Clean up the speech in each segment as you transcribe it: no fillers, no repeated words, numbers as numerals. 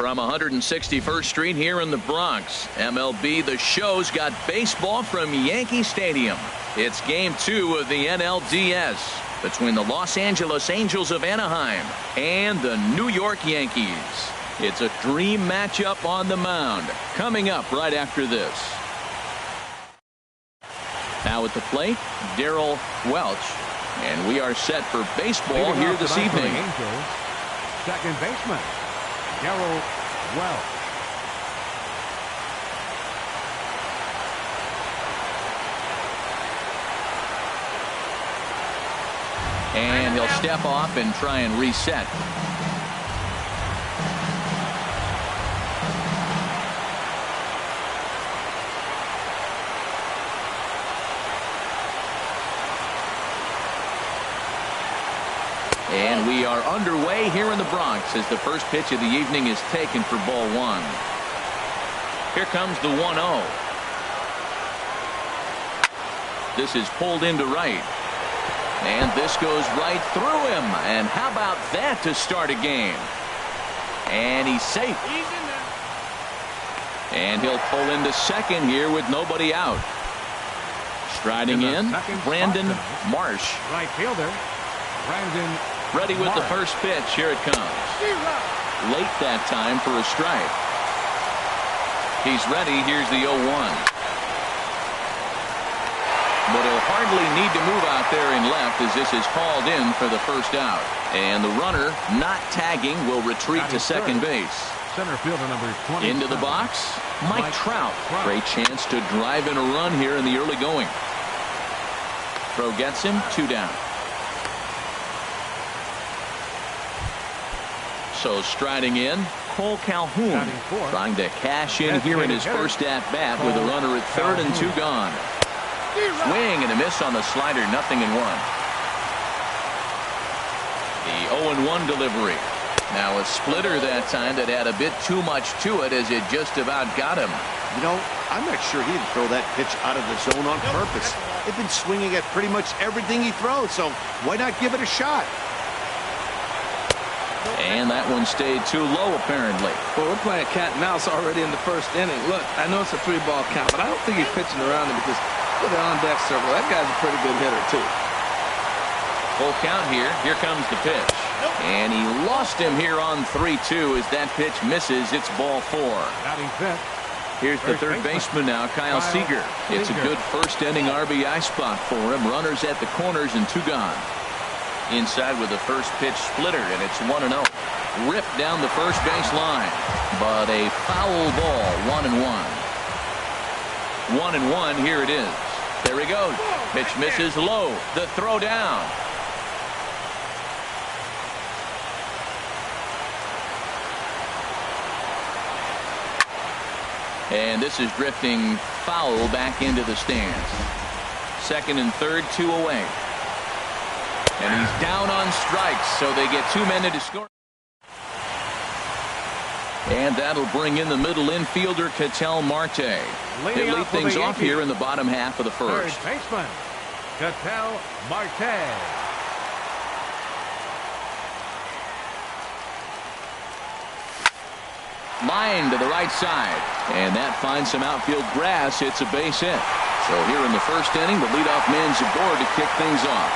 From 161st Street here in the Bronx, MLB The Show's got baseball from Yankee Stadium. It's Game 2 of the NLDS between the Los Angeles Angels of Anaheim and the New York Yankees. It's a dream matchup on the mound. Coming up right after this. Now at the plate, Darrell Welch. And we are set for baseball here this evening. Angels, second baseman, Darrell Welch. And he'll step off and try and reset. And we are underway here in the Bronx as the first pitch of the evening is taken for ball one. Here comes the 1-0. This is pulled into right. And this goes right through him. And how about that to start a game? And he's safe. And he'll pull into second here with nobody out. Striding in, Brandon Marsh. Right fielder, Brandon ready with the first pitch. Here it comes. Late that time for a strike. He's ready. Here's the 0-1. But he'll hardly need to move out there in left as this is called in for the first out. And the runner not tagging will retreat to second base. Center fielder number 20. Into the box, Mike Trout. Great chance to drive in a run here in the early going. Throw gets him, 2 down. So striding in, Cole Calhoun trying to cash in here in his first at-bat with a runner at third and 2 gone. Swing and a miss on the slider, 0-1. The 0-1 delivery. Now a splitter that time that had a bit too much to it as it just about got him. You know, I'm not sure he'd throw that pitch out of the zone on purpose. They've been swinging at pretty much everything he throws, so why not give it a shot? And that one stayed too low, apparently. Well, we're playing cat and mouse already in the first inning. Look, I know it's a 3-ball count, but I don't think he's pitching around him because look at the on-deck circle. That guy's a pretty good hitter, too. Full count here. Here comes the pitch. And he lost him here on 3-2 as that pitch misses. It's ball 4. Here's the third baseman now, Kyle Seager. It's a good first inning RBI spot for him. Runners at the corners and 2 gone. Inside with the first pitch splitter, and it's 1-0. Ripped down the first base line, but a foul ball. 1-1. 1-1. Here it is. There he goes. Pitch misses low. The throw down. And this is drifting foul back into the stands. Second and third, 2 away. And he's down on strikes, so they get 2 men to score. And that'll bring in the middle infielder, Ketel Marte. They lead things off here in the bottom half of the first. Third baseman, Ketel Marte. Line to the right side. And that finds some outfield grass. It's a base hit. So here in the first inning, the leadoff man Zagor to kick things off.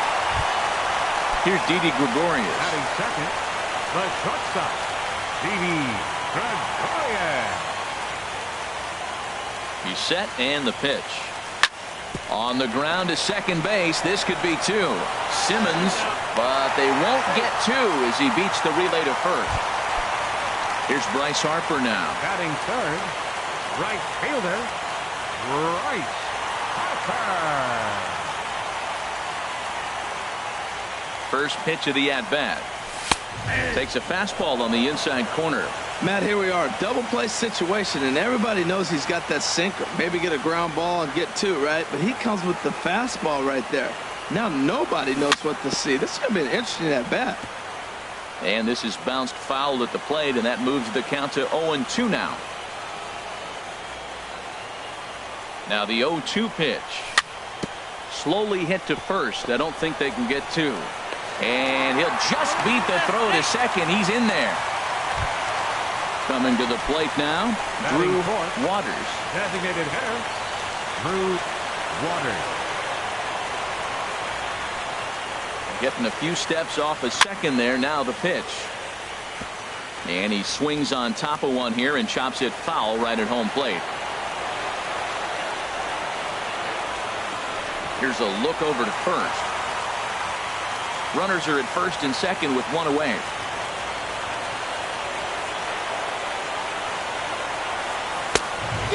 Here's Didi Gregorius. Batting second, the shortstop, Didi Gregorius. He's set and the pitch. On the ground to second base. This could be 2. Simmons, but they won't get 2 as he beats the relay to first. Here's Bryce Harper now. Batting third, right fielder, Bryce Harper. First pitch of the at-bat. Takes a fastball on the inside corner. Matt, here we are. Double play situation, and everybody knows he's got that sinker. Maybe get a ground ball and get 2, right? But he comes with the fastball right there. Now nobody knows what to see. This is going to be an interesting at-bat. And this is bounced foul at the plate, and that moves the count to 0-2 now. Now the 0-2 pitch. Slowly hit to first. I don't think they can get 2. And he'll just beat the throw to second. He's in there. Coming to the plate now, Drew Waters. Designated hitter, Drew Waters. Getting a few steps off a second there. Now the pitch. And he swings on top of one here and chops it foul right at home plate. Here's a look over to first. Runners are at first and second with one away.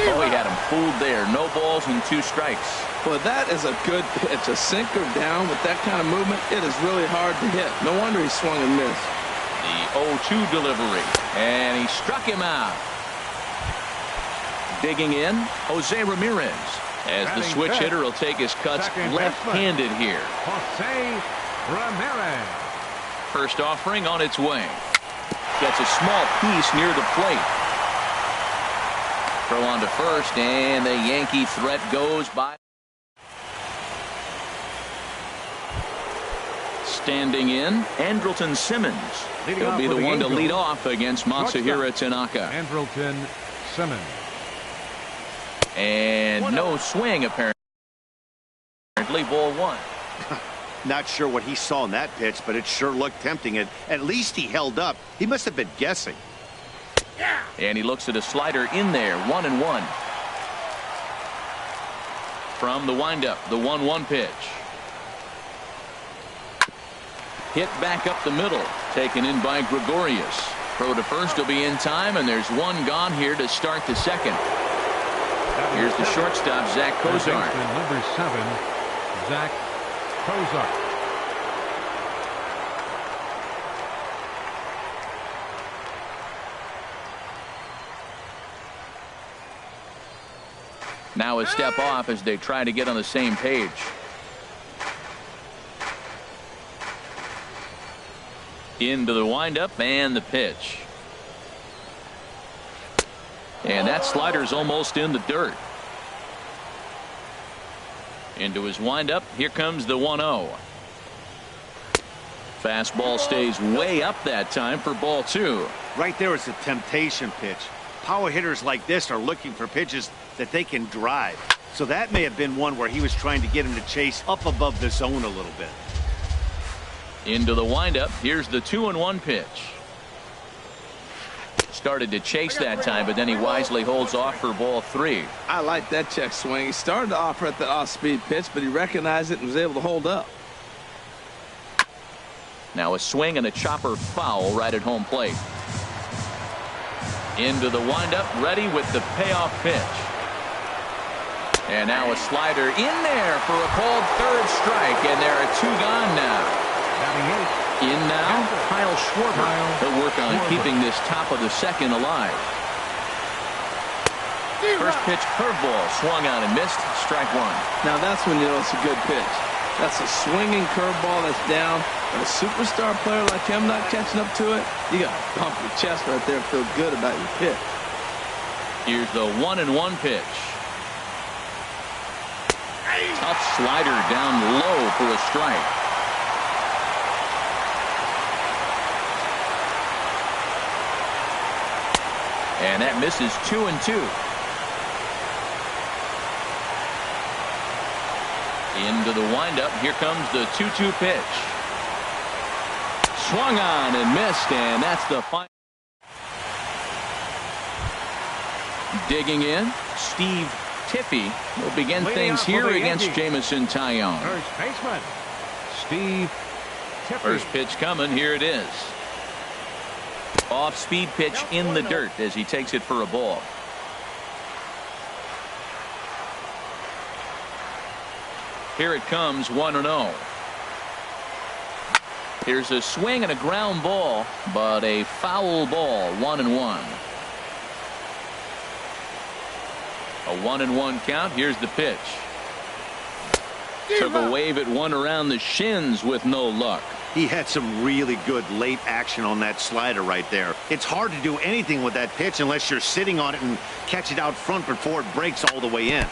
Oh, he had him fooled there. No balls and 2 strikes. Well, that is a good pitch. A sinker down with that kind of movement, it is really hard to hit. No wonder he swung and missed. The 0-2 delivery. And he struck him out. Digging in, Jose Ramirez. As the switch hitter will take his cuts left-handed here. Jose Ramirez. First offering on its way. Gets a small piece near the plate. Throw on to first, and the Yankee threat goes by. Standing in, Andrelton Simmons. He'll be the one to lead off against Masahiro Tanaka. Andrelton Simmons. And no swing, apparently. Ball 1. Not sure what he saw in that pitch, but it sure looked tempting. At least he held up. He must have been guessing. And he looks at a slider in there, 1-1. From the windup, the 1-1 pitch. Hit back up the middle, taken in by Gregorius. Throw to first will be in time, and there's one gone here to start the second. Here's the shortstop, Zach Kozar. Number 7, Zach Kozar. Now a step off as they try to get on the same page. Into the windup and the pitch. And that slider's almost in the dirt. Into his windup. Here comes the 1-0. Fastball stays way up that time for ball 2. Right there is a temptation pitch. Power hitters like this are looking for pitches that they can drive. So that may have been one where he was trying to get him to chase up above the zone a little bit. Into the windup. Here's the 2-1 pitch. Started to chase that time, but then he wisely holds off for ball 3. I like that check swing. He started to offer at the off-speed pitch, but he recognized it and was able to hold up. Now a swing and a chopper foul right at home plate. Into the windup, ready with the payoff pitch. And now a slider in there for a called third strike, and there are 2 gone now. In now, Kyle Schwarber. He'll work on keeping this top of the second alive. First pitch curveball, swung on and missed, strike 1. Now that's when you know it's a good pitch. That's a swinging curveball that's down. But a superstar player like him not catching up to it, you got to pump your chest right there and feel good about your pitch. Here's the 1-1 pitch. Tough slider down low for a strike. And that misses 2-2. Into the windup. Here comes the 2-2 pitch. Swung on and missed, and that's the final. Digging in, Steve Tiffy will begin things here against Jameson Taillon. First baseman, Steve Tiffy. First pitch coming. Here it is. Off-speed pitch in the dirt as he takes it for a ball. Here it comes, 1-0. Here's a swing and a ground ball, but a foul ball, 1-1. A 1-1 count. Here's the pitch. Took a wave at one around the shins with no luck. He had some really good late action on that slider right there. It's hard to do anything with that pitch unless you're sitting on it and catch it out front before it breaks all the way in.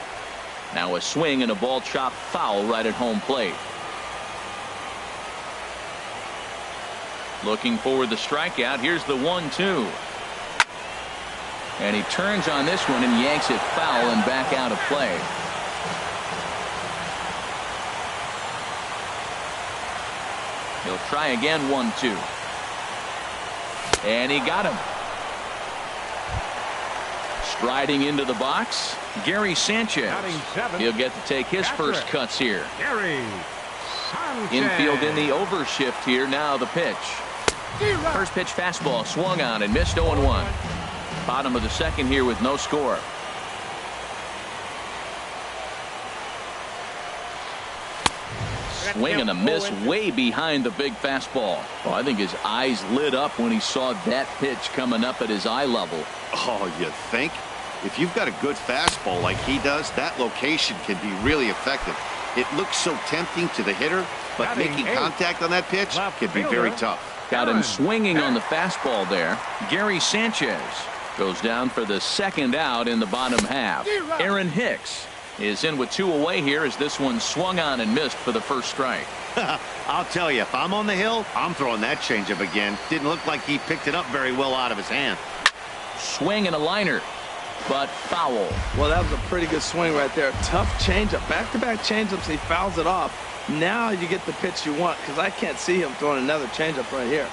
Now a swing and a ball chopped foul right at home plate. Looking for the strikeout. Here's the 1-2. And he turns on this one and yanks it foul and back out of play. He'll try again, 1-2. And he got him. Striding into the box, Gary Sanchez. He'll get to take his first cuts here. Infield in the overshift here. Now the pitch. First pitch fastball swung on and missed. 0-1. Bottom of the second here with no score. Swing and a miss way behind the big fastball. Oh, I think his eyes lit up when he saw that pitch coming up at his eye level. Oh, you think? If you've got a good fastball like he does, that location can be really effective. It looks so tempting to the hitter, but making contact on that pitch can be very tough. Got him swinging on the fastball there. Gary Sanchez goes down for the second out in the bottom half. Aaron Hicks is in with 2 away here as this one swung on and missed for the first strike. I'll tell you, if I'm on the hill, I'm throwing that changeup again. Didn't look like he picked it up very well out of his hand. Swing and a liner, but foul. Well, that was a pretty good swing right there. Tough changeup. Back-to-back changeups, he fouls it off. Now you get the pitch you want, because I can't see him throwing another changeup right here.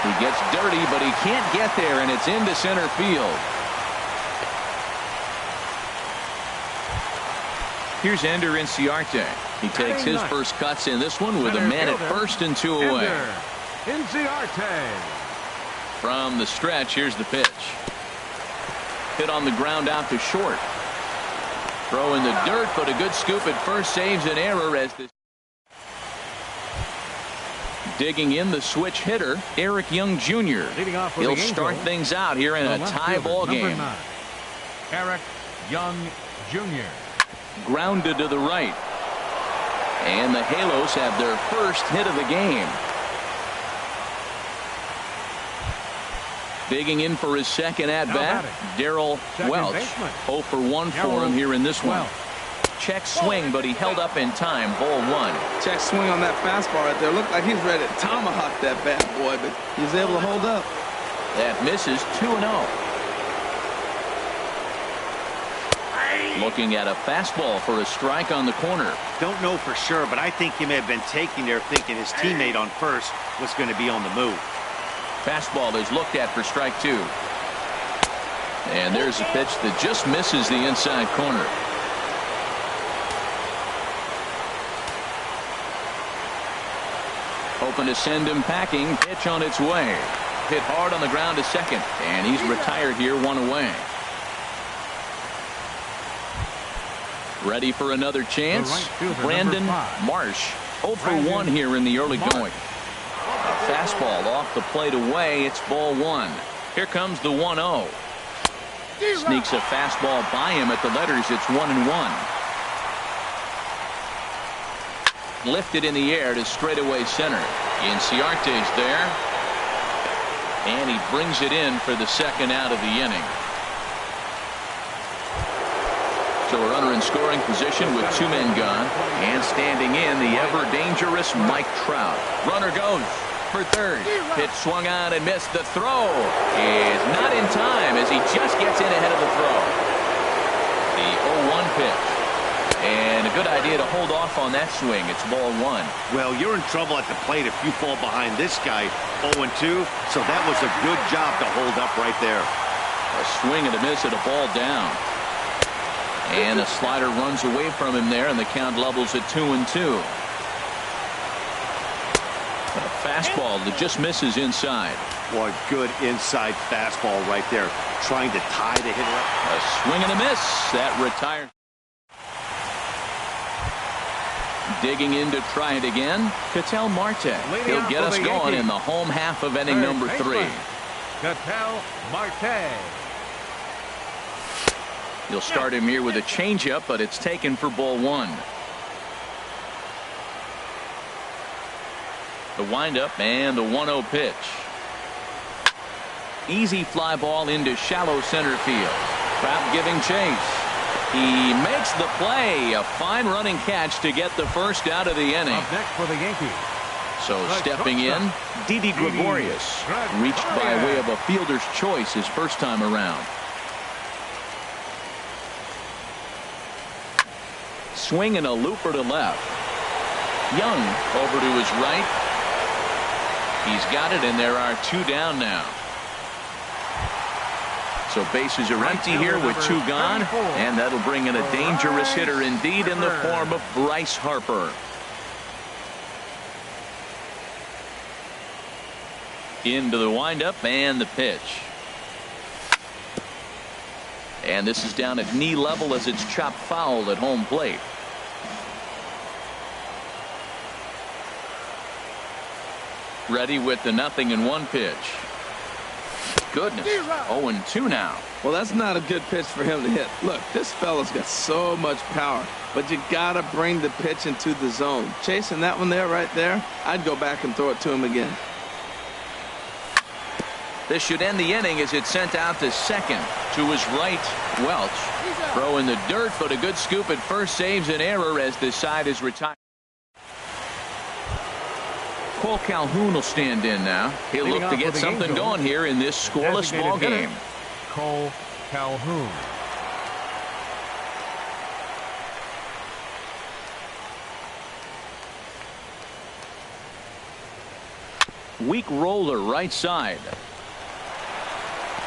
He gets dirty, but he can't get there, and it's into center field. Here's Ender Inciarte. He takes his first cuts in this one with a man at first and 2 away. Inciarte. From the stretch, here's the pitch. Hit on the ground out to short. Throw in the dirt, but a good scoop at first saves an error as this. Digging in the switch hitter, Eric Young Jr. He'll start things out here in a tie ball game. Eric Young Jr. Grounded to the right. And the Halos have their first hit of the game. Digging in for his second at-bat, Darrell Welch. 0 for 1 for him here in this one. Check swing, but he held up in time. Ball 1. Check swing on that fastball right there. Looked like he's ready to tomahawk that bad boy, but he was able to hold up. That misses. 2-0. Looking at a fastball for a strike on the corner. Don't know for sure, but I think he may have been taking there thinking his teammate on first was going to be on the move. Fastball is looked at for strike 2. And there's a pitch that just misses the inside corner. Hoping to send him packing. Pitch on its way. Hit hard on the ground to second. And he's retired here, 1 away. Ready for another chance. Brandon Marsh. 0 for 1 here in the early going. A fastball off the plate away. It's ball 1. Here comes the 1-0. Sneaks a fastball by him at the letters. It's 1-1. Lifted in the air to straightaway center. Inciarte's there. And he brings it in for the second out of the inning. So a runner in scoring position with 2 men gone. And standing in, the ever-dangerous Mike Trout. Runner goes for third. Pitch swung on and missed. The throw is not in time as he just gets in ahead of the throw. The 0-1 pitch. And a good idea to hold off on that swing. It's ball 1. Well, you're in trouble at the plate if you fall behind this guy 0-2. So that was a good job to hold up right there. A swing and a miss at a ball down. And a slider runs away from him there, and the count levels at 2-2. A fastball that just misses inside. Boy, good inside fastball right there. Trying to tie the hitter up. A swing and a miss. That retires. Digging in to try it again. Ketel Marte. He'll get us going in the home half of inning number 3. Ketel Marte. You'll start him here with a changeup, but it's taken for ball 1. The windup and the 1-0 pitch. Easy fly ball into shallow center field. Trout giving chase. He makes the play. A fine running catch to get the first out of the inning. Up next for the Yankees. So stepping in, Didi Gregorius, reached by way of a fielder's choice his first time around. Swing and a looper to left. Young over to his right. He's got it, and there are 2 down now. So bases are empty here with 2 gone, and that'll bring in a dangerous hitter indeed in the form of Bryce Harper. Into the windup and the pitch. And this is down at knee level as it's chopped foul at home plate. Ready with the 0-1 pitch. Goodness. 0-2 now. Well, that's not a good pitch for him to hit. Look, this fella's got so much power, but you got to bring the pitch into the zone. Chasing that one there, right there, I'd go back and throw it to him again. This should end the inning as it's sent out to second. To his right, Welch. Throw in the dirt, but a good scoop at first saves an error as the side is retired. Cole Calhoun will stand in now. He'll look to get something going here in this scoreless ball game. Cole Calhoun. Weak roller right side.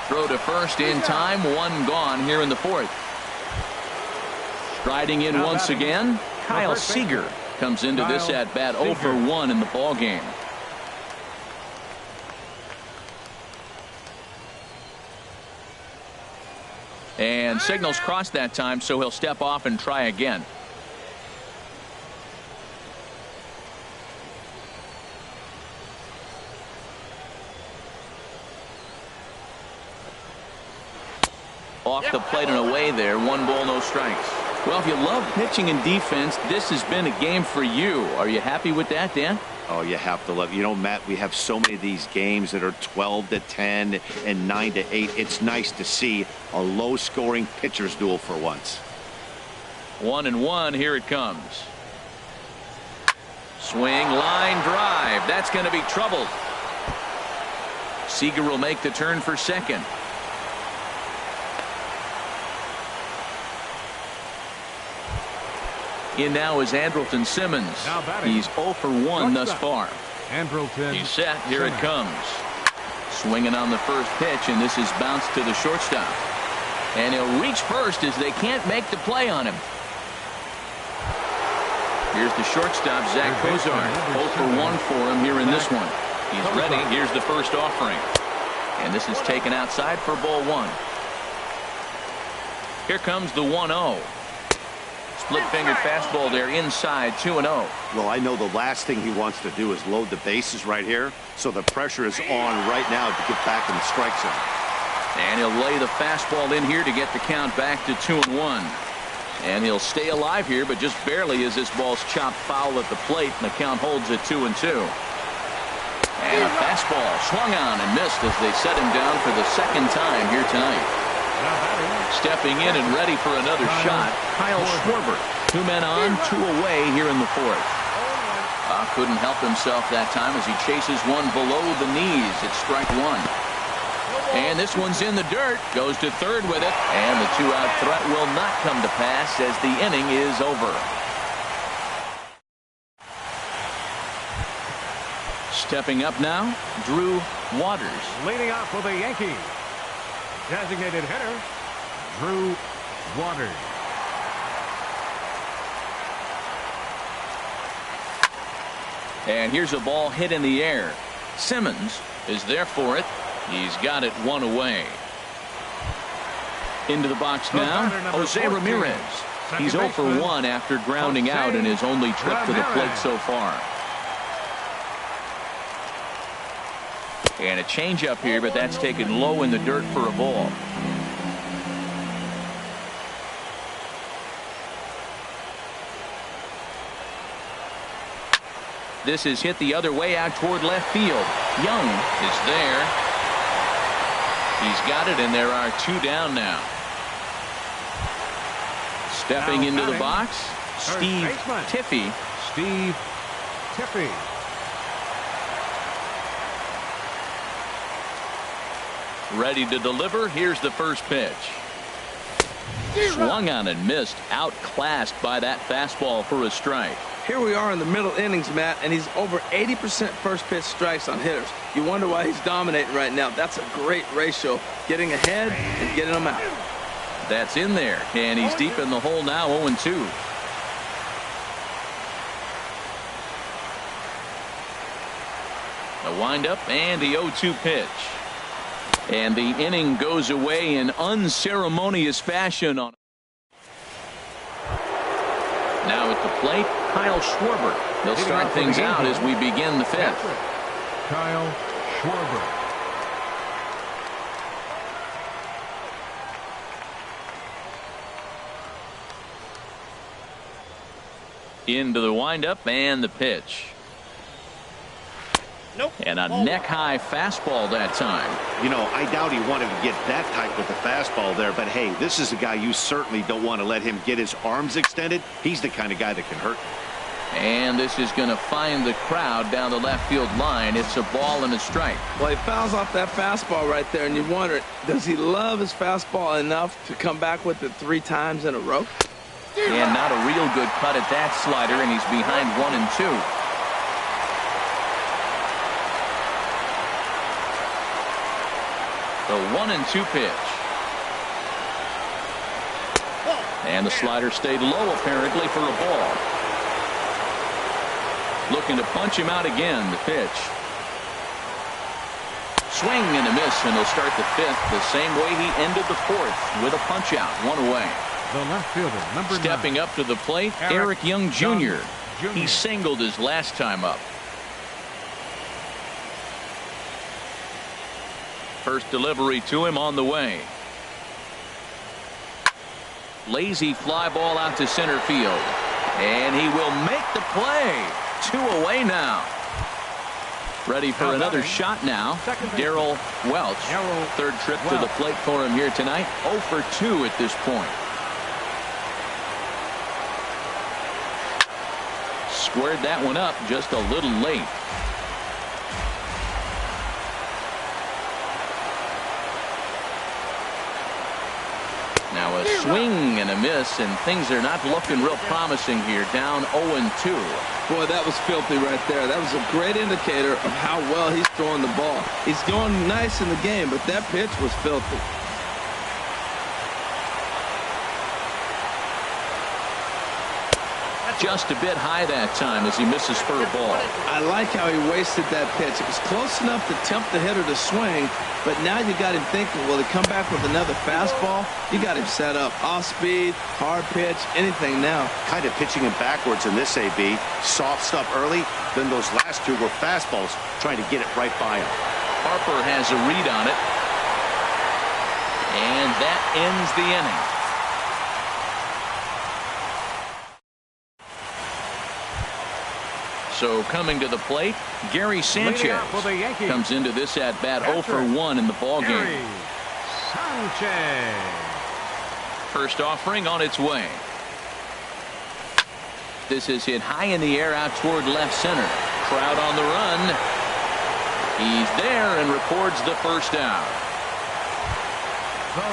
Throw to first in time. 1 gone here in the 4th. Striding in once again, Kyle Seager comes into this at bat 0 for 1 in the ball game. And signals crossed that time, so he'll step off and try again. Off the plate and away there. 1 ball, no strikes. Well, if you love pitching and defense, this has been a game for you. Are you happy with that, Dan? Oh, you have to love. You know, Matt, we have so many of these games that are 12-10 and 9-8. It's nice to see a low-scoring pitcher's duel for once. 1-1. Here it comes. Swing, line drive. That's going to be trouble. Seager will make the turn for second. In now is Andrelton Simmons. He's 0 for 1 thus far. Andrelton. He's set. Here it comes. Swinging on the first pitch, and this is bounced to the shortstop. And he'll reach first as they can't make the play on him. Here's the shortstop, Zach Kozar. 0 for 1 for him here in this one. He's ready. Here's the first offering. And this is taken outside for ball 1. Here comes the 1-0. Split-fingered fastball there inside, 2-0. Well, I know the last thing he wants to do is load the bases right here, so the pressure is on right now to get back in the strike zone. And he'll lay the fastball in here to get the count back to 2-1. And he'll stay alive here, but just barely as this ball's chopped foul at the plate, and the count holds at 2-2. And a fastball swung on and missed as they set him down for the second time here tonight. Stepping in and ready for another shot, Kyle Schwarber. 2 men on, 2 away here in the 4th. Couldn't help himself that time as he chases one below the knees. It's strike 1. And this one's in the dirt. Goes to third with it. And the 2-out threat will not come to pass as the inning is over. Stepping up now, Drew Waters. Leading off for the Yankees. Designated hitter, Drew Waters. And here's a ball hit in the air. Simmons is there for it. He's got it 1 away. Into the box now, Jose Ramirez. He's 0 for 1 after grounding out in his only trip to the plate so far. And a changeup here, but that's taken low in the dirt for a ball. This is hit the other way out toward left field. Young is there. He's got it, and there are 2 down now. Stepping into the box, Steve Tiffy. Steve Tiffy. Ready to deliver. Here's the first pitch. Swung on and missed. Outclassed by that fastball for a strike. Here we are in the middle innings, Matt, and he's over 80% first pitch strikes on hitters. You wonder why he's dominating right now. That's a great ratio. Getting ahead and getting them out. That's in there, and he's deep in the hole now, 0-2. The windup and the 0-2 pitch. And the inning goes away in unceremonious fashion. Now at the plate, Kyle Schwarber. He'll start things out as we begin the fifth. Kyle Schwarber. Into the windup and the pitch. Nope. And a neck-high fastball that time. You know, I doubt he wanted to get that tight with the fastball there, but hey, this is a guy you certainly don't want to let him get his arms extended. He's the kind of guy that can hurt. And this is going to find the crowd down the left field line. It's a ball and a strike. Well, he fouls off that fastball right there, and you wonder, does he love his fastball enough to come back with it 3 times in a row? And not a real good cut at that slider, and he's behind 1-2. The 1-2 pitch. And the slider stayed low apparently for a ball. Looking to punch him out again. The pitch. Swing and a miss, and he'll start the fifth the same way he ended the fourth with a punch out, 1 away. The left fielder, number 9. Stepping up to the plate, Eric Young Jr. He singled his last time up. First delivery to him on the way. Lazy fly ball out to center field. And he will make the play. 2 away now. Ready for another shot now. Darrell Welch. Third trip to the plate for him here tonight. 0 for 2 at this point. Squared that one up just a little late. Now a swing and a miss, and things are not looking real promising here. Down 0-2. Boy, that was filthy right there. That was a great indicator of how well he's throwing the ball. He's going nice in the game, but that pitch was filthy. Just a bit high that time as he misses for a ball. I like how he wasted that pitch. It was close enough to tempt the hitter to swing, but now you got him thinking, will he come back with another fastball? You got him set up. Off speed, hard pitch, anything now. Kind of pitching him backwards in this AB. Soft stuff early, then those last 2 were fastballs, trying to get it right by him. Harper has a read on it. And that ends the inning. So coming to the plate, Gary Sanchez comes into this at bat 0 for 1 in the ball game. Sanchez. First offering on its way. This is hit high in the air out toward left center. Crowd on the run. He's there and records the first out.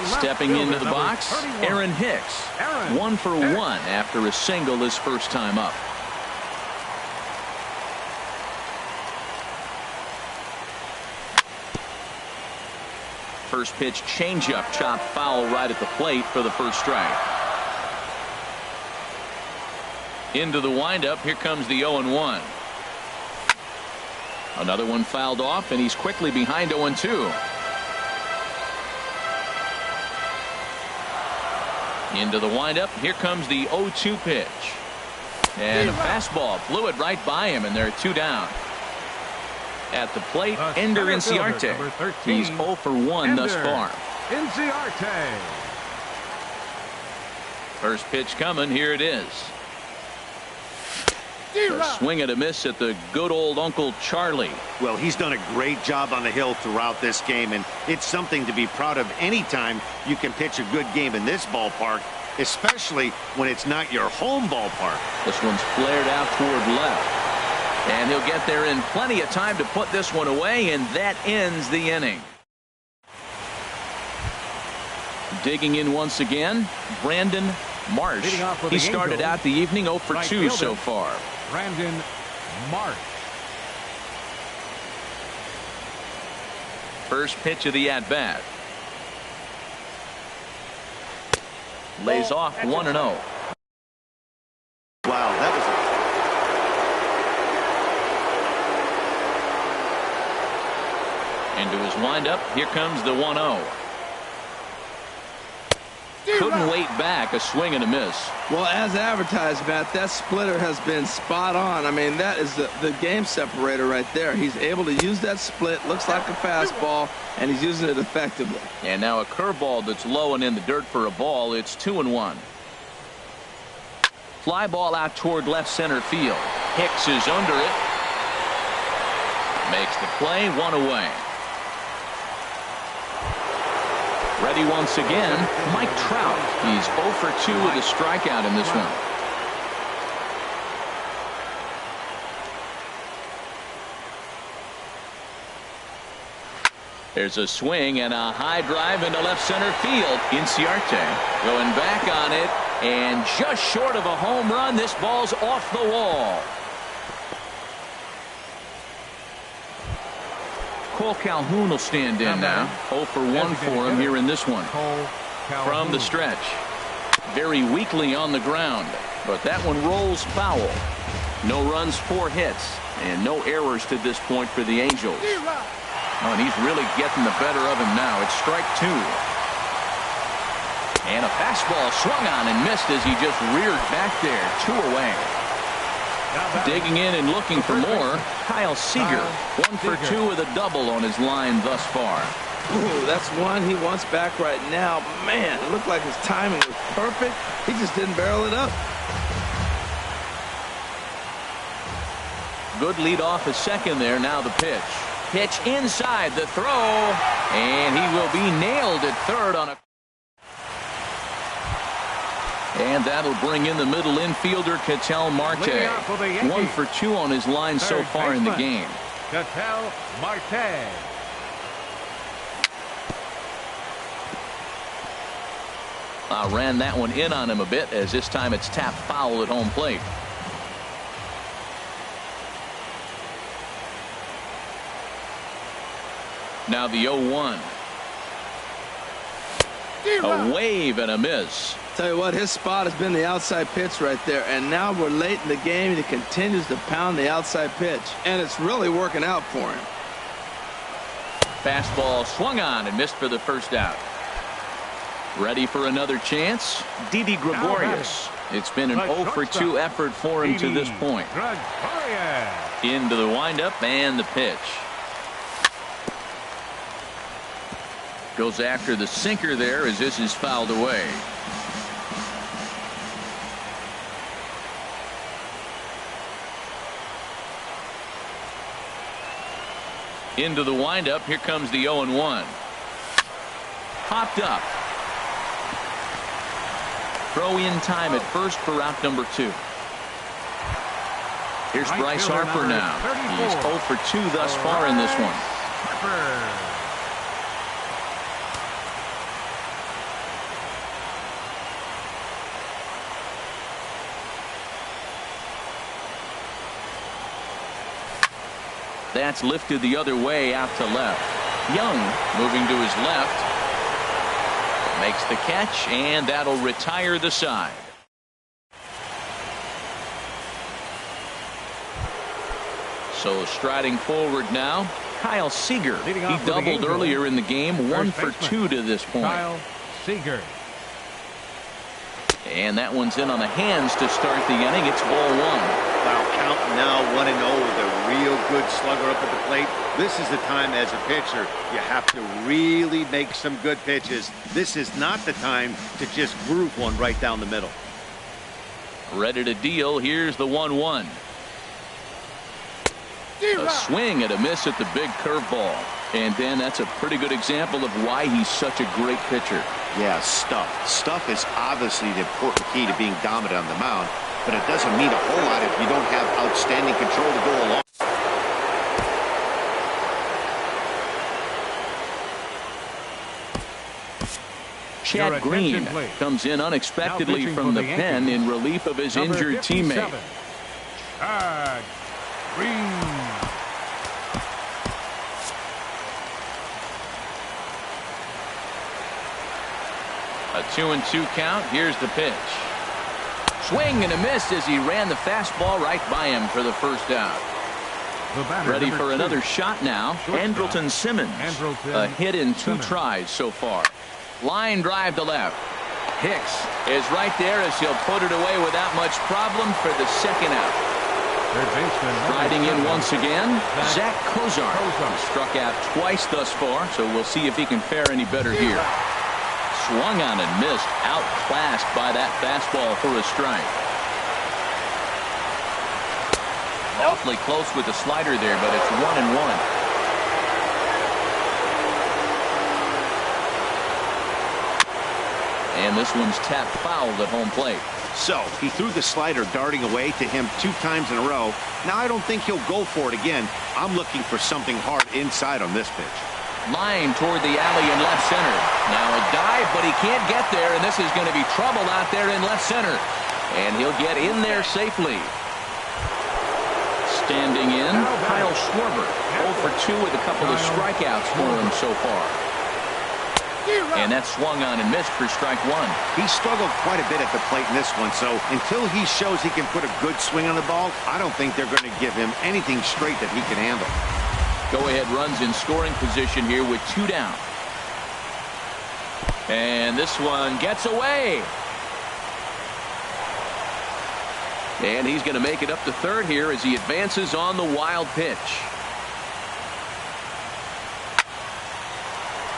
Stepping into the box, Aaron Hicks. 1 for 1 after a single his first time up. First pitch changeup chopped foul right at the plate for the first strike. Into the windup. Here comes the 0-1. Another one fouled off, and he's quickly behind 0-2. Into the windup. Here comes the 0-2 pitch. And a fastball blew it right by him, and they're 2 down. At the plate, Ender Inciarte. He's 0 for 1 thus far. Inciarte. First pitch coming. Here it is. A swing and a miss at the good old Uncle Charlie. Well, he's done a great job on the hill throughout this game, and it's something to be proud of anytime you can pitch a good game in this ballpark, especially when it's not your home ballpark. This one's flared out toward left. And he'll get there in plenty of time to put this one away, and that ends the inning. Digging in once again, Brandon Marsh. He started out the evening 0 for 2 so far. Brandon Marsh. First pitch of the at-bat. Lays off 1-0. Wow, that was Into his windup, here comes the 1-0. Couldn't wait back, a swing and a miss. Well, as advertised, Matt, that splitter has been spot on. I mean, that is the game separator right there. He's able to use that split, looks like a fastball, and he's using it effectively. And now a curveball that's low and in the dirt for a ball. It's 2-1. Fly ball out toward left center field. Hicks is under it. Makes the play, 1 away. Ready once again, Mike Trout. He's 0 for 2 with a strikeout in this one. There's a swing and a high drive into left center field. Inciarte going back on it, and just short of a home run. This ball's off the wall. Cole Calhoun will stand in now. 0 for 1 for him here in this one. From the stretch. Very weakly on the ground, but that one rolls foul. No runs, 4 hits, and no errors to this point for the Angels. Oh, and he's really getting the better of him now. It's strike 2. And a fastball swung on and missed as he just reared back there. 2 away. Digging in and looking for more, Kyle Seager. 1 for 2 with a double on his line thus far. Ooh, that's one he wants back right now. Man, it looked like his timing was perfect. He just didn't barrel it up. Good lead off a second there. Now the pitch. Pitch inside the throw, and he will be nailed at third on a. And that'll bring in the middle infielder, Ketel Marte. 1 for 2 on his line so far in the game. Ketel Marte. Ran that one in on him a bit, as this time it's tapped foul at home plate. Now the 0-1. A wave and a miss. Tell you what, his spot has been the outside pitch right there, and now we're late in the game and he continues to pound the outside pitch, and it's really working out for him. Fastball swung on and missed for the first out. Ready for another chance? Didi Gregorius. It's been an 0 for 2 effort for him to this point. Into the windup and the pitch. Goes after the sinker there as this is fouled away. Into the windup. Here comes the 0-1. Popped up. Throw in time at first for route number 2. Here's Bryce Harper now. He's 0 for 2 thus far in this one. That's lifted the other way out to left. Young moving to his left. Makes the catch, and that'll retire the side. So striding forward now, Kyle Seager. He doubled earlier in the game, 1 for 2 to this point. Kyle Seager. And that one's in on the hands to start the inning. It's ball 1. Wow, count now 1-0 with a real good slugger up at the plate. This is the time as a pitcher you have to really make some good pitches. This is not the time to just groove one right down the middle. Ready to deal. Here's the 1-1. A swing and a miss at the big curveball. And Dan, that's a pretty good example of why he's such a great pitcher. Yeah, stuff. Stuff is obviously the important key to being dominant on the mound, but it doesn't mean a whole lot if you don't have outstanding control to go along. Chad Green comes in unexpectedly from the pen in relief of his injured teammate. Chad Green. A 2-2 count. Here's the pitch. Swing and a miss as he ran the fastball right by him for the first out. Ready for another shot now. Andrelton Simmons. A hit in 2 tries so far. Line drive to left. Hicks is right there as he'll put it away without much problem for the second out. Riding in once again, Zach Kozar. Struck out twice thus far, so we'll see if he can fare any better here. Swung on and missed, outclassed by that fastball for a strike. Awfully close with the slider there, but it's 1-1. And this one's tapped foul at home plate. So he threw the slider darting away to him 2 times in a row. Now I don't think he'll go for it again. I'm looking for something hard inside on this pitch. Line toward the alley in left center. Now a dive, but he can't get there, and this is going to be trouble out there in left center. And he'll get in there safely. Standing in, Kyle Schwarber. 0 for 2 with a couple of strikeouts for him so far. And that swung on and missed for strike 1. He struggled quite a bit at the plate in this one, so until he shows he can put a good swing on the ball, I don't think they're going to give him anything straight that he can handle. Go-ahead runs in scoring position here with 2 down. And this one gets away. And he's going to make it up to third here as he advances on the wild pitch.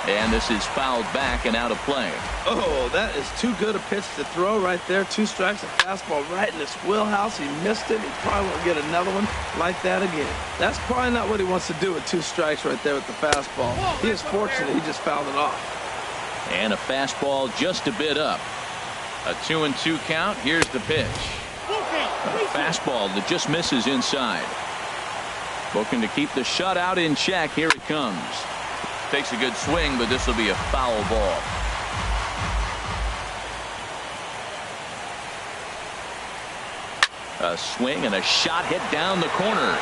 And this is fouled back and out of play. Oh, that is too good a pitch to throw right there. 2 strikes, a fastball right in his wheelhouse. He missed it. He probably won't get another one like that again. That's probably not what he wants to do with 2 strikes right there with the fastball. He is fortunate he just fouled it off. And a fastball just a bit up. A 2-2 count. Here's the pitch. A fastball that just misses inside. Looking to keep the shutout in check. Here it comes. Takes a good swing, but this will be a foul ball. A swing and a shot hit down the corner.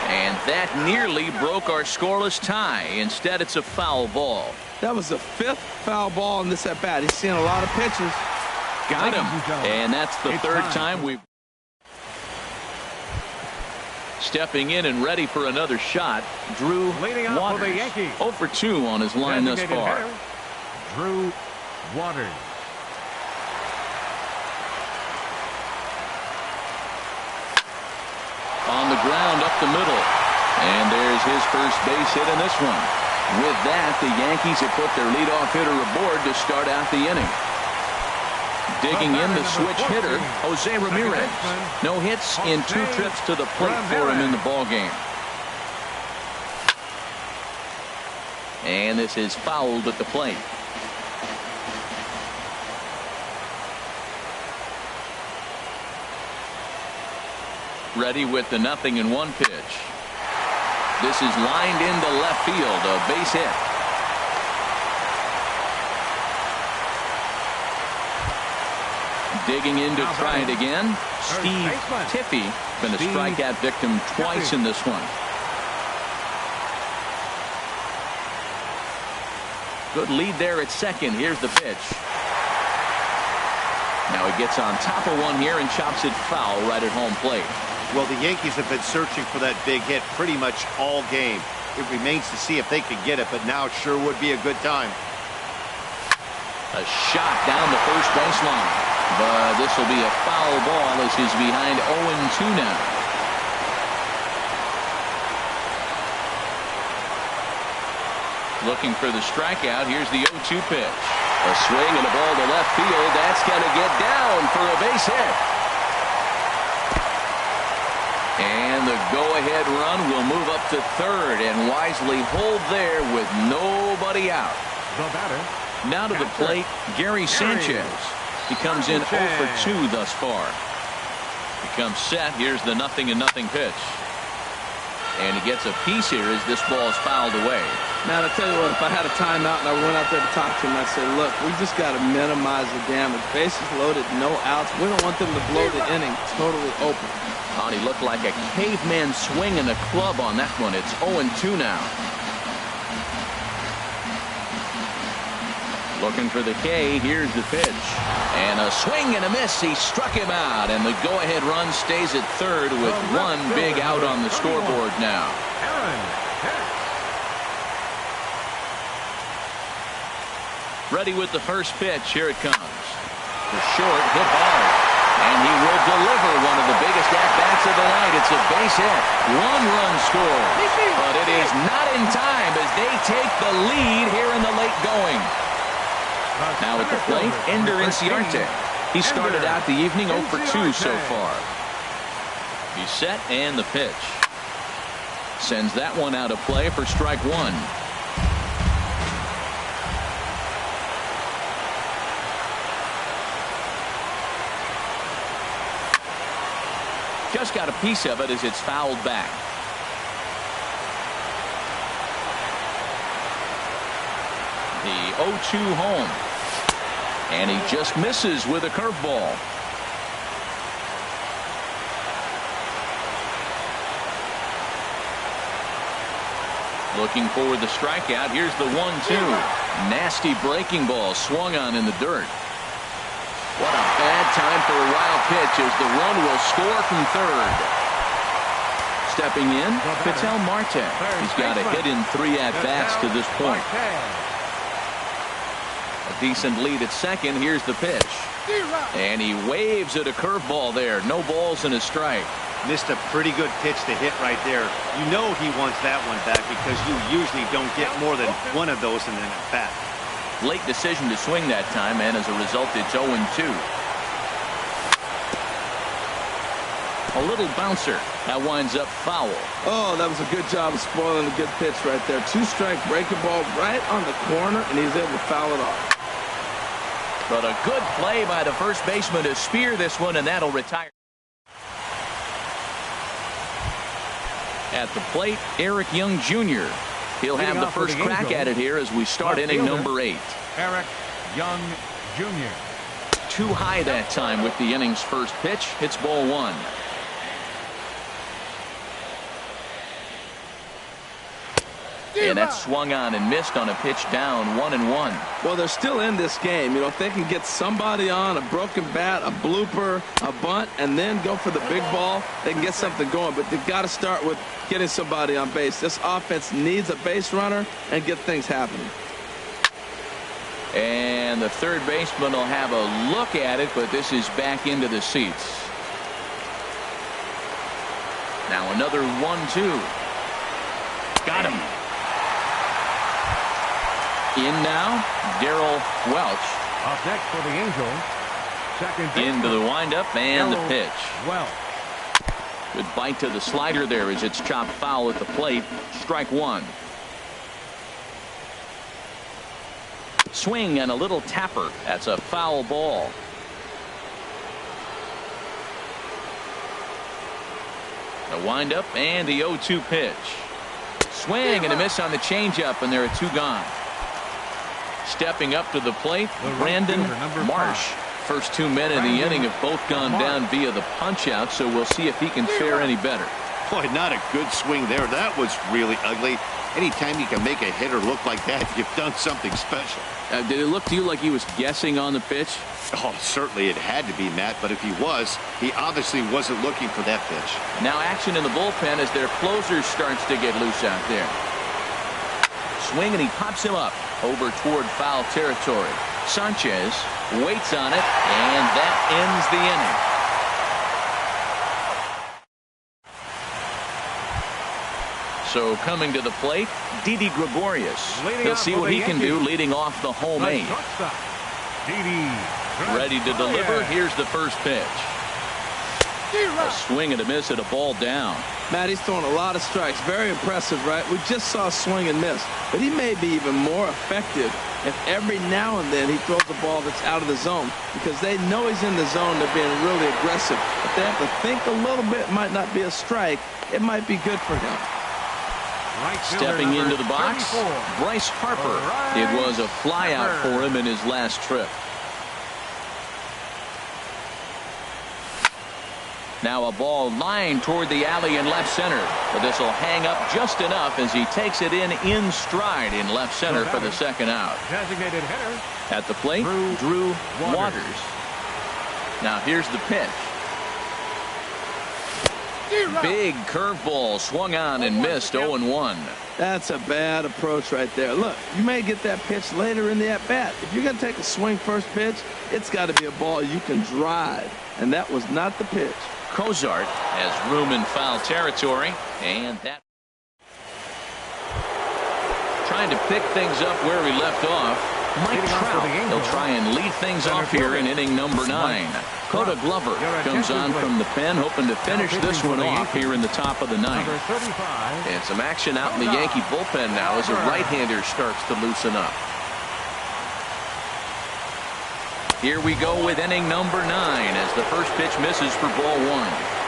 And that nearly broke our scoreless tie. Instead, it's a foul ball. That was the 5th foul ball in this at-bat. He's seen a lot of pitches. Got him. And that's the 3rd time we've... Stepping in and ready for another shot, Drew Waters. 0 for 2 on his line thus far. Drew Waters. On the ground up the middle. And there's his first base hit in this one. With that, the Yankees have put their leadoff hitter aboard to start out the inning. Digging in the switch hitter, Jose Ramirez. No hits in 2 trips to the plate for him in the ballgame. And this is fouled at the plate. Ready with the 0-1 pitch. This is lined into left field, a base hit. Digging in to try it again. Steve Tiffy been a strikeout victim twice in this one. Good lead there at second. Here's the pitch. Now he gets on top of one here and chops it foul right at home plate. Well, the Yankees have been searching for that big hit pretty much all game. It remains to see if they can get it, but now it sure would be a good time. A shot down the first baseline. But this will be a foul ball as he's behind 0-2 now. Looking for the strikeout. Here's the 0-2 pitch. A swing and a ball to left field. That's going to get down for a base hit. And the go-ahead run will move up to third and wisely hold there with nobody out. The batter. Now to the plate, Gary Sanchez. He comes in 0 for 2 thus far. He comes set. Here's the 0-0 pitch. And he gets a piece here as this ball is fouled away. Man, I tell you what, if I had a timeout and I went out there to talk to him, I'd say, look, we just got to minimize the damage. Bases loaded, no outs. We don't want them to blow the inning totally open. Oh, he looked like a caveman swinging a club on that one. It's 0-2 now. Looking for the K. Here's the pitch. And a swing and a miss. He struck him out. And the go-ahead run stays at third with one big out on the scoreboard now. Ready with the first pitch. Here it comes. The short, hit hard. And he will deliver one of the biggest at-bats of the night. It's a base hit. One-run score. But it is not in time as they take the lead here in the late going. Now at the plate, Ender Inciarte. He started out the evening 0 for 2 so far. He's set and the pitch. Sends that one out of play for strike one. Just got a piece of it as it's fouled back. The 0-2 home. And he just misses with a curveball. Looking for the strikeout. Here's the 1-2. Nasty breaking ball swung on in the dirt. What a bad time for a wild pitch as the run will score from third. Stepping in, Ketel Marte. He's got a hit in 3 at-bats to this point. A decent lead at second. Here's the pitch. And he waves at a curveball there. No balls and a strike. Missed a pretty good pitch to hit right there. You know he wants that one back because you usually don't get more than one of those in an at-bat. Late decision to swing that time, and as a result, it's 0-2. A little bouncer. That winds up foul. Oh, that was a good job of spoiling a good pitch right there. 2-strike breaking ball right on the corner, and he's able to foul it off. But a good play by the first baseman to spear this one, and that'll retire. At the plate, Eric Young Jr. He'll have the first crack at it here as we start inning number 8. Eric Young Jr. Too high that time with the inning's first pitch. Hits ball 1. And that swung on and missed on a pitch down 1-1. Well, they're still in this game. You know, if they can get somebody on, a broken bat, a blooper, a bunt, and then go for the big ball, they can get something going. But they've got to start with getting somebody on base. This offense needs a base runner and get things happening. And the third baseman will have a look at it, but this is back into the seats. Now another 1-2. Got him. In now, Darrell Welch. Up next for the Angels, second into the windup and the pitch. Welch. Good bite to the slider there as it's chopped foul at the plate. Strike 1. Swing and a little tapper. That's a foul ball. The windup and the 0-2 pitch. Swing and a miss on the changeup, and there are 2 gone. Stepping up to the plate, Brandon Marsh. First 2 men in the inning have both gone down via the punch-out, so we'll see if he can fare any better. Boy, not a good swing there. That was really ugly. Anytime you can make a hitter look like that, you've done something special. Did it look to you like he was guessing on the pitch? Oh, certainly it had to be, Matt, but if he was, he obviously wasn't looking for that pitch. Now action in the bullpen as their closer starts to get loose out there. Swing, and he pops him up over toward foul territory. Sanchez waits on it, and that ends the inning. So coming to the plate, Didi Gregorius. He'll see what he can do leading off the home 8. Ready to deliver. Here's the first pitch. A swing and a miss at a ball down. Matt, he's throwing a lot of strikes. Very impressive, right? We just saw a swing and miss. But he may be even more effective if every now and then he throws a ball that's out of the zone, because they know he's in the zone. They're being really aggressive. If they have to think a little bit, it might not be a strike. It might be good for him. Stepping into the box, 34. Bryce Harper. Bryce It was a flyout Harper. for him in his last trip. Now a ball lined toward the alley in left center. But this will hang up just enough as he takes it in stride in left center for the second out. Designated hitter. At the plate, Drew Waters. Now here's the pitch. Big curveball swung on and missed 0-1. That's a bad approach right there. Look, you may get that pitch later in the at-bat. If you're going to take a swing first pitch, it's got to be a ball you can drive. And that was not the pitch. Cozart has room in foul territory. And that. Trying to pick things up where we left off. Mike Trout. He'll try and lead things off here in inning number 9. Coda Glover comes on from the pen, hoping to finish this one off here in the top of the 9th. And some action out in the Yankee bullpen now as a right-hander starts to loosen up. Here we go with inning number 9 as the first pitch misses for ball 1.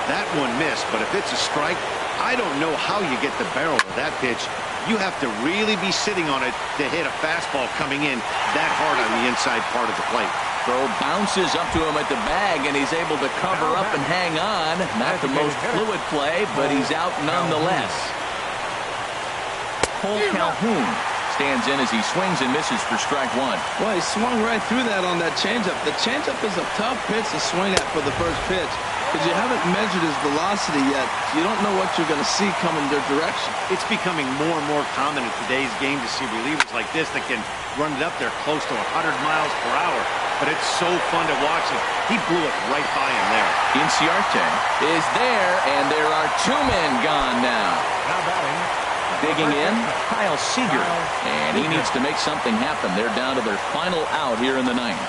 That one missed, but if it's a strike, I don't know how you get the barrel of that pitch. You have to really be sitting on it to hit a fastball coming in that hard on the inside part of the plate. Throw bounces up to him at the bag, and he's able to cover up and hang on. Not the most fluid play, but he's out nonetheless. Cole Calhoun stands in as he swings and misses for strike 1. Well, he swung right through that on that changeup. The changeup is a tough pitch to swing at for the first pitch because you haven't measured his velocity yet. You don't know what you're going to see coming their direction. It's becoming more and more common in today's game to see relievers like this that can run it up there close to 100 miles per hour. But it's so fun to watch it. He blew it right by him there. Inciarte is there, and there are 2 men gone now. Now batting. Digging in, Kyle Seager. And he needs to make something happen. They're down to their final out here in the 9th.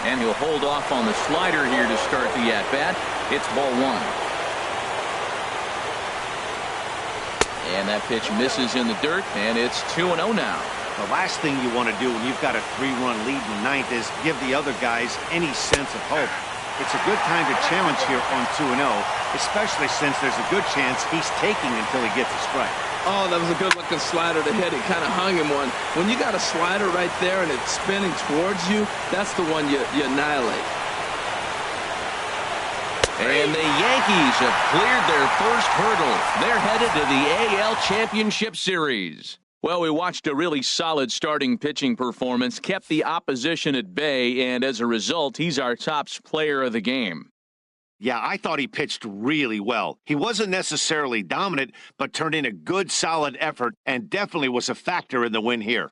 And he'll hold off on the slider here to start the at-bat. It's ball 1. And that pitch misses in the dirt, and it's 2-0 now. The last thing you want to do when you've got a 3-run lead in the 9th is give the other guys any sense of hope. It's a good time to challenge here on 2-0, especially since there's a good chance he's taking until he gets a strike. Oh, that was a good-looking slider to hit. He kind of hung him one. When you got a slider right there and it's spinning towards you, that's the one you annihilate. And the Yankees have cleared their first hurdle. They're headed to the AL Championship Series. Well, we watched a really solid starting pitching performance, kept the opposition at bay, and as a result, he's our top player of the game. Yeah, I thought he pitched really well. He wasn't necessarily dominant, but turned in a good, solid effort and definitely was a factor in the win here.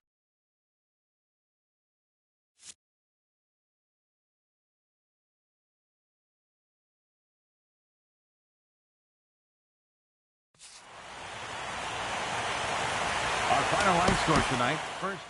Our final line score tonight. First.